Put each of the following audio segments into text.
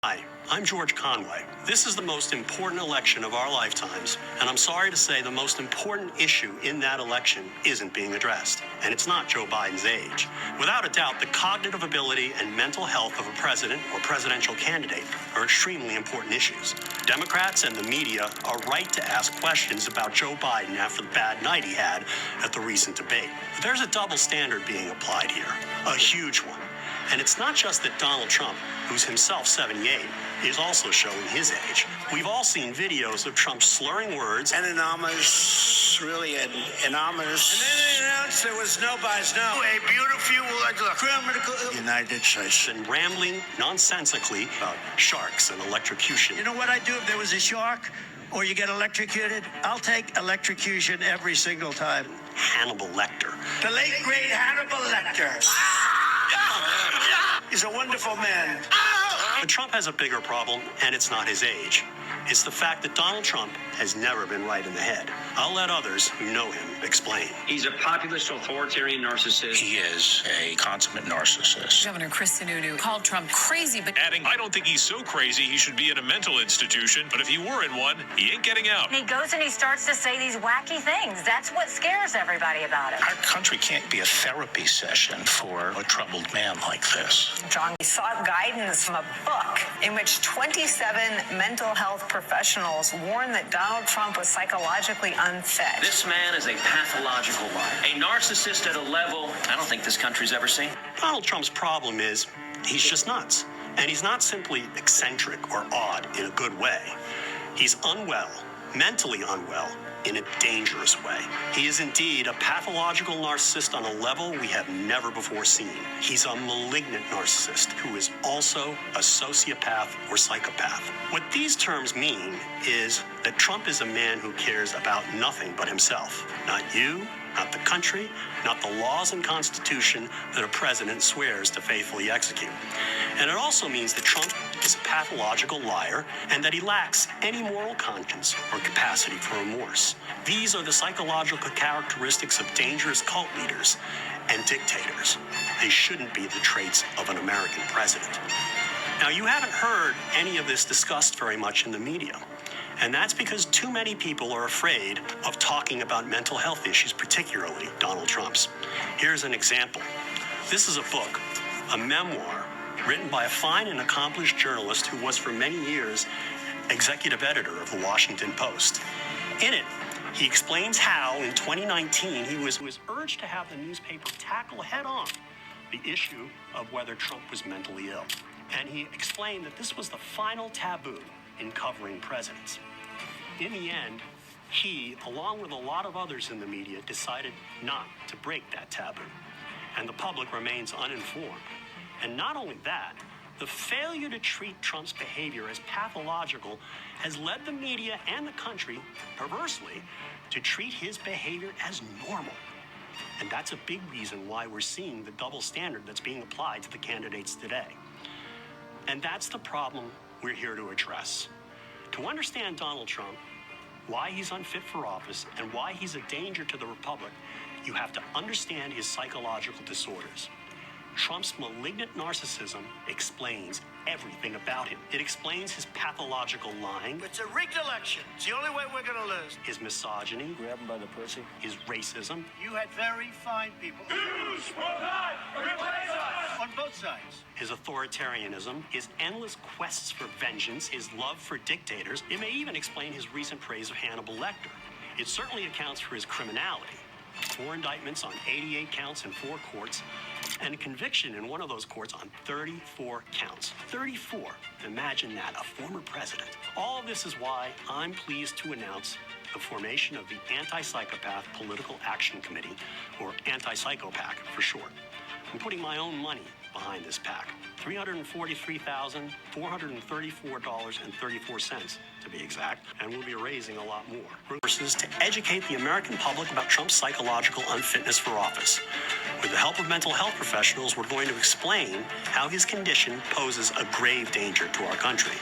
Hi, I'm George Conway. This is the most important election of our lifetimes, and I'm sorry to say the most important issue in that election isn't being addressed. And it's not Joe Biden's age. Without a doubt, the cognitive ability and mental health of a president or presidential candidate are extremely important issues. Democrats and the media are right to ask questions about Joe Biden after the bad night he had at the recent debate. But there's a double standard being applied here, a huge one. And it's not just that Donald Trump, who's himself 78, is also showing his age. We've all seen videos of Trump slurring words. An ominous, really an ominous. And then they announced there was no bias. No, a beautiful, criminal. United States. And rambling nonsensically about sharks and electrocution. You know what I'd do if there was a shark or you get electrocuted? I'll take electrocution every single time. Hannibal Lecter. The late, great Hannibal Lecter. He's a wonderful man. But Trump has a bigger problem, and it's not his age. It's the fact that Donald Trump has never been right in the head. I'll let others who know him explain. He's a populist, authoritarian narcissist. He is a consummate narcissist. Governor Chris Sununu called Trump crazy, but adding, I don't think he's so crazy he should be in a mental institution, but if he were in one, he ain't getting out. And he goes and he starts to say these wacky things. That's what scares everybody about him. Our country can't be a therapy session for a troubled man like this. John sought guidance from a book in which 27 mental health professionals warned that Donald Trump was psychologically unfit. This man is a pathological liar, a narcissist at a level I don't think this country's ever seen. Donald Trump's problem is he's just nuts. And he's not simply eccentric or odd in a good way. He's unwell, mentally unwell, in a dangerous way. He is indeed a pathological narcissist on a level we have never before seen. He's a malignant narcissist who is also a sociopath or psychopath. What these terms mean is that Trump is a man who cares about nothing but himself. Not you, not the country, not the laws and constitution that a president swears to faithfully execute. And it also means that Trump is a pathological liar and that he lacks any moral conscience or capacity for remorse. These are the psychological characteristics of dangerous cult leaders and dictators. They shouldn't be the traits of an American president. Now, you haven't heard any of this discussed very much in the media. And that's because too many people are afraid of talking about mental health issues, particularly Donald Trump's. Here's an example. This is a book, a memoir, written by a fine and accomplished journalist who was for many years executive editor of the Washington Post. In it, he explains how in 2019 he was urged to have the newspaper tackle head-on the issue of whether Trump was mentally ill. And he explained that this was the final taboo in covering presidents. In the end, he, along with a lot of others in the media, decided not to break that taboo. And the public remains uninformed. And not only that, the failure to treat Trump's behavior as pathological has led the media and the country, perversely, to treat his behavior as normal. And that's a big reason why we're seeing the double standard that's being applied to the candidates today. And that's the problem we're here to address. To understand Donald Trump, why he's unfit for office, and why he's a danger to the republic, you have to understand his psychological disorders. Trump's malignant narcissism explains everything about him. It explains his pathological lying. It's a rigged election. It's the only way we're going to lose. His misogyny. Grab him by the pussy. His racism. You had very fine people. Use will not replace us! On both sides. His authoritarianism, his endless quests for vengeance, his love for dictators. It may even explain his recent praise of Hannibal Lecter. It certainly accounts for his criminality. 4 indictments on 88 counts in 4 courts, and a conviction in one of those courts on 34 counts. 34. Imagine that, a former president. All of this is why I'm pleased to announce the formation of the Anti-Psychopath Political Action Committee, or Anti-Psychopac for short. I'm putting my own money behind this PAC. $343,434.34 to be exact, and we'll be raising a lot more. Resources to educate the American public about Trump's psychological unfitness for office. With the help of mental health professionals, we're going to explain how his condition poses a grave danger to our country.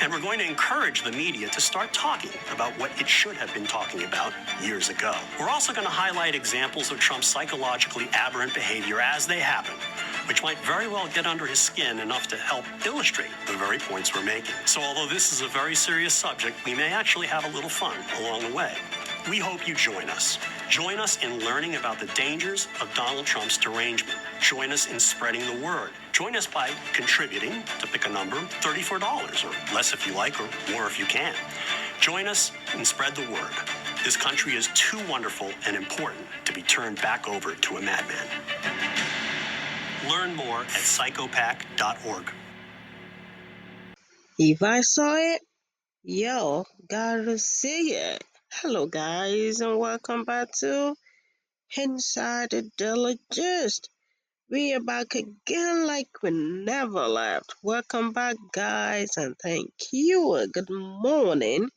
And we're going to encourage the media to start talking about what it should have been talking about years ago. We're also going to highlight examples of Trump's psychologically aberrant behavior as they happen. which might very well get under his skin enough to help illustrate the very points we're making. So although this is a very serious subject, we may actually have a little fun along the way. We hope you join us. Join us in learning about the dangers of Donald Trump's derangement. Join us in spreading the word. Join us by contributing to pick a number, $34, or less if you like, or more if you can. Join us and spread the word. This country is too wonderful and important to be turned back over to a madman. Learn more at psychopac.org. If I saw it, yo, gotta see it. Hello, guys, and welcome back to Inside the Daily Gist. We are back again like we never left. Welcome back, guys, and thank you. Good morning,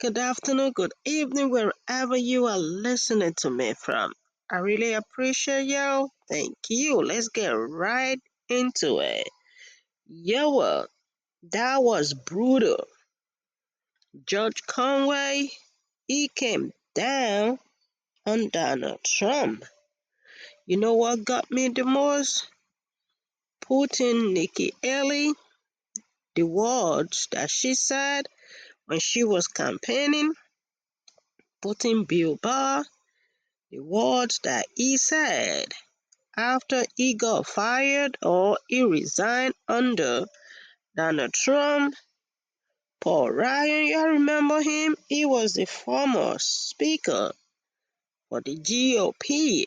good afternoon, good evening, wherever you are listening to me from. I really appreciate you. Thank you. Let's get right into it. Yo, that was brutal. Judge Conway, he came down on Donald Trump. You know what got me the most? Putin Nikki Haley, the words that she said when she was campaigning, Putin Bill Barr, the words that he said after he got fired or he resigned under Donald Trump. Paul Ryan, you remember him? He was the former speaker for the GOP.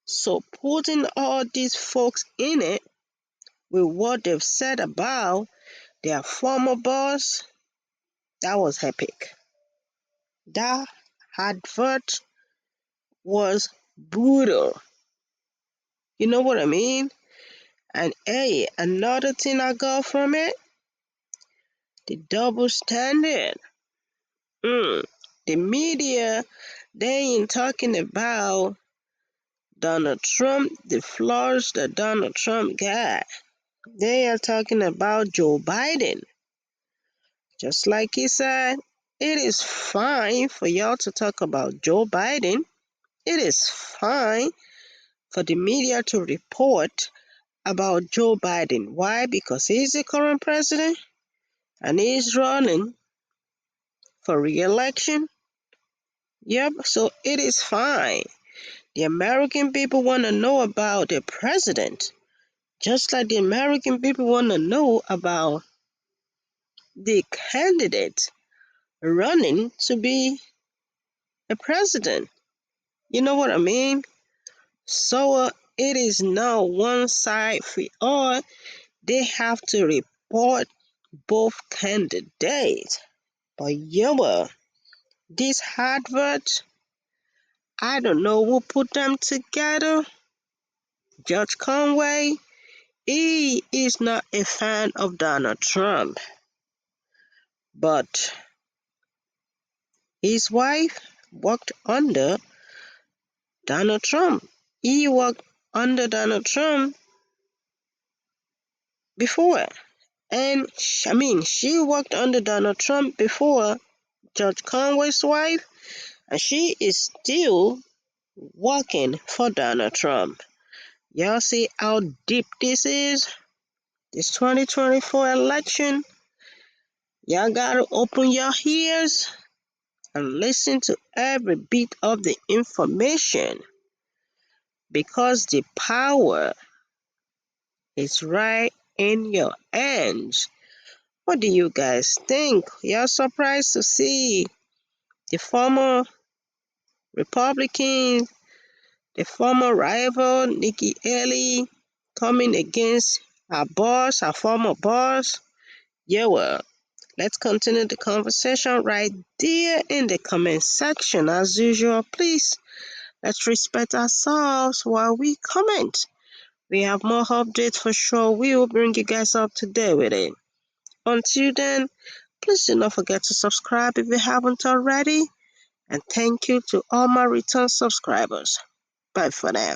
So putting all these folks in it with what they've said about their former boss, that was epic. That advert was brutal. You know what I mean? And hey, another thing I got from it, the double standard. The media, they ain't talking about Donald Trump, the flaws that Donald Trump got. They are talking about Joe Biden. Just like he said, it is fine for y'all to talk about Joe Biden. It is fine for the media to report about Joe Biden. Why? Because he's the current president and he's running for re-election. Yep, so it is fine. The American people want to know about the president, just like the American people want to know about the candidate running to be a president. You know what I mean? So it is now one side for all. They have to report both candidates. But yeah, this advert, I don't know who put them together. Judge Conway, he is not a fan of Donald Trump. But his wife worked under Donald Trump. He worked under Donald Trump before. And she worked under Donald Trump before Judge Conway's wife, and she is still working for Donald Trump. Y'all see how deep this is? This 2024 election, y'all gotta open your ears and listen to every bit of the information because the power is right in your hands. What do you guys think? Y'all surprised to see the former Republican, the former rival Nikki Haley coming against our boss, our former boss? Yeah, well, let's continue the conversation right there in the comment section. As usual, please, let's respect ourselves while we comment. We have more updates for sure. We will bring you guys up to date with it. Until then, please do not forget to subscribe if you haven't already. And thank you to all my return subscribers. Bye for now.